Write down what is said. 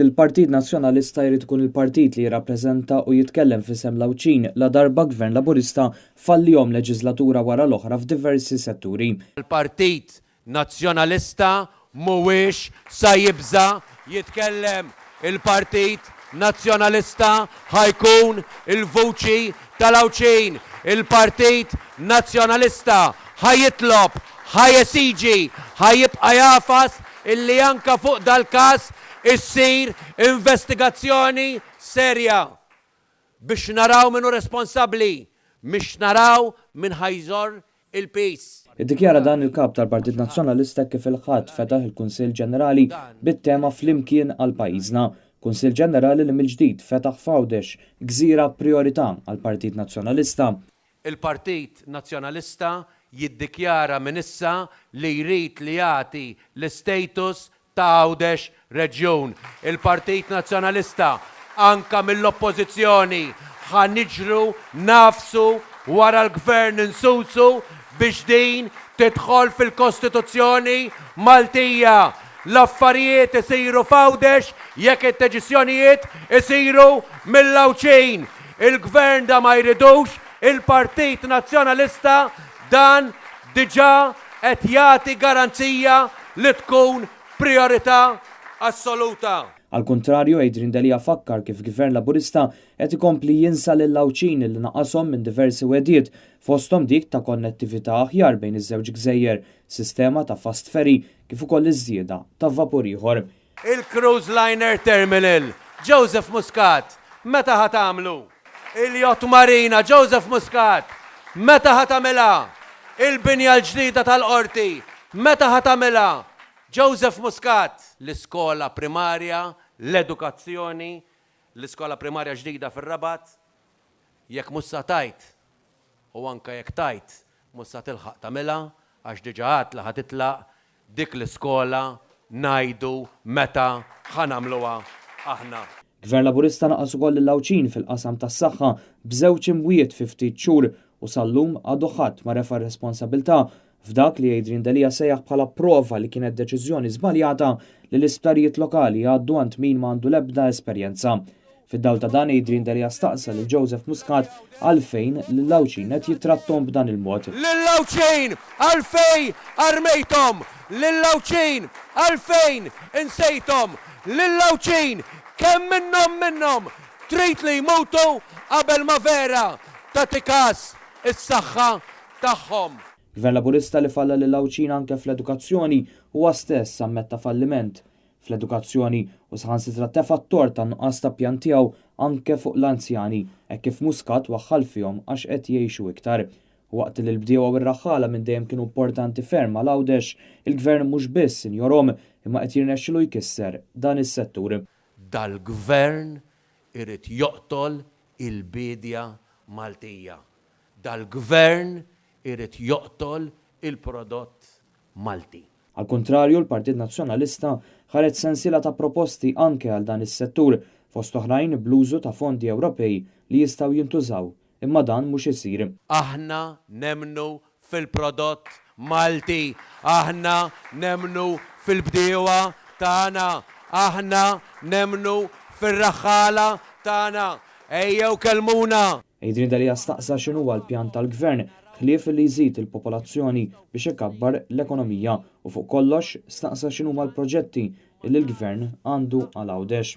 Il-Partit Nazzjonalista jrid ikun il-partit li jirrappreżenta u jitkellem fisem l-Awċin la darba Gvern Laburista fallihom leġislatura wara l-oħra f'diversi setturi. Il-Partit Nazzjonalista mhuwiex sa jibża jitkellem. Il-Partit Nazzjonalista ħajkun il-vuċi tal-Awċin. Il-Partit Nazzjonalista ħajitlob, ħajesiġi, ħajibqa' jafas illi anka fuq dal-każ issir investigazzjoni serja biex naraw minnu responsabbli, biex naraw min ħajżor il-pis. Iddikjara dan il-kap tal-Partit Nazzjonalista kif il-ħadd fetaħ il-Kunsill Ġenerali bit-tema flimkien għal pajjiżna. Kunsill Ġenerali li mill-ġdid fetaħ f'Għawdex gżira priorità għall-Partit Nazzjonalista. Il-Partit Nazzjonalista jiddikjara minn issa li jrid li jagħti l-istatus ta' Għawdex reġjun. Il-Partit Nazzjonalista anka mill-oppożizzjoni ħaniġru nafsu wara l-Gvern insusu biex din tidħol fil-Kostituzzjoni Maltija. L-affarijiet isiru f'Għawdex jekk it-deċiżjonijiet isiru mill-Awċin. Il-Gvern da ma jridux, il-Partit Nazzjonalista dan diġà qed jagħti garanzija li tkun priorità assoluta. Al kontrarju, Adrian Delia fakkar kif Gvern Laburista qed ikompli jinsa lill-Awċin li naqashom minn diversi wedjiet fosthom dik ta' konnettività aħjar bejn iż-żewġ gżejjer, sistema ta' fast ferry kif ukoll iż-żieda ta' vapur ieħor. Il-Cruise Liner Terminal, Joseph Muscat, meta ħatamlu? Il-Yacht Marina, Joseph Muscat, meta ħatamela? Il-binja l-ġdida tal-qorti, meta ħatamela? Joseph Muscat, l-iskola primarja, l-edukazzjoni, l-iskola primarja ġdida fir-Rabat, jekk mussa tajt, u anka jekk tajt, mussa tilħaq tagħmilha għax diġà għad ħatitlaq dik l-iskola ngħidu meta ħanamluha aħna. Gvern Laburista naqas ukoll l-Awċin fil-qasam tas-saħħa b'żewġ imwiet fi ftit xhur u sallum għadu ħadd ma refa' responsabilità f'dak li Adrian Delia sejjaħ bħala prova li kienet deċiżjoni żbaljata li l-isptarijiet lokali għaddu għand min m'għandu l-ebda esperjenza. Fid-dawl ta' dan Adrian Delia staqsa lil Joseph Muscat għalfejn lill-Awċin qed jitrattom b'dan il-mod. Lill-Awċin għalfejn armejthom, lill-Awċin għalfejn insejthom, lill-Awċin kemm minnhom trid li jmutu qabel ma vera tagħti każ is-saħħa tagħhom. Gvern Laburista li falla lill-Awċin anke fl-edukazzjoni huwa stess ammetta falliment fl-edukazzjoni u saħansitra tefa' t-tort ta' nuqqas ta' pjan tiegħu anke fuq l-anzjani hekk kif Muscat waħħal fihom għax qed jgħixu iktar. Waqt li l-bdiewa u r-raħħala minn dejjem kienu importanti ferm għal Għawdex, il-Gvern mhux biss injorhom imma qed jirnexxielu jkisser dan is-settur. Dal-Gvern irid joqtol il-bidja Maltija. Dal-Gvern irid joqtol il-prodott Malti. Al kontrarju, l-Partit Nazzjonalista ħareġ sensiela ta' proposti anke għal dan is-settur fost oħrajn bl-użu ta' fondi Ewropej li jistgħu jintużaw, imma dan mhux isir. Aħna nemnu fil-prodott Malti, aħna nemnu fil-bdiewa tagħna, aħna nemnu fir-raħħala tagħna. Ejjew kelmuna. Adrian Delia staqsa x'inhuwa l-pjan tal-Gvern ħlief li jżid il-popolazzjoni biex ikabbar l-ekonomija u fuq kollox staqsa x'inhuma l-proġetti li l-Gvern għandu għal Għawdex.